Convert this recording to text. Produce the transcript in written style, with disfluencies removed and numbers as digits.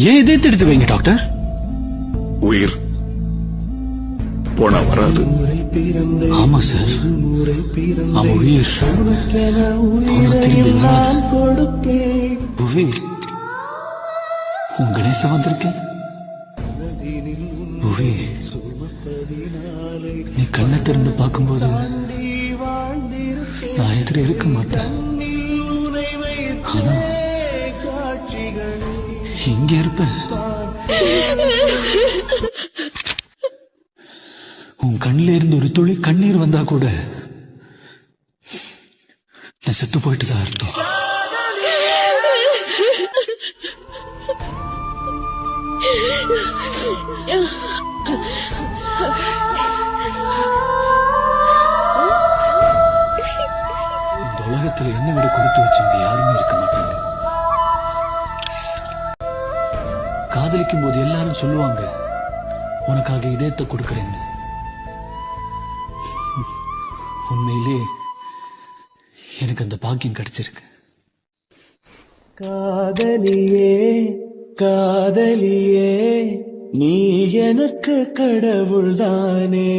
ஏன் இதயத்தை எடுத்து வைங்க டாக்டர். உயிர் போனா வராது. ஆமா சார், அவன் உயிர் போனா திரும்பி வராது. புவி, உன் கணேசன் வந்திருக்கேன். புவி, நீ கண்ணை திறந்து பார்க்கும்போது நான் எதிர இருக்க மாட்டேன். ஆனா இங்க இருப்பேன். உன் கண்ணில இருந்து ஒரு துளி கண்ணீர் வந்தா கூட நான் செத்து போயிட்டு தான் அர்த்தம். இந்த உலகத்துல என்ன விட கொடுத்து வச்சவங்க யாருமே இருக்க மாட்டாங்க. காதலிக்கும் போது எல்லாரும் சொல்லுவாங்க, உனக்காக இதயத்தை கொடுக்கறேன்னு. உண்மையிலே எனக்கு அந்த பாக்கியம் கிடைச்சிருக்கு. காதலியே காதலியே, நீ எனக்கு கடவுள்தானே.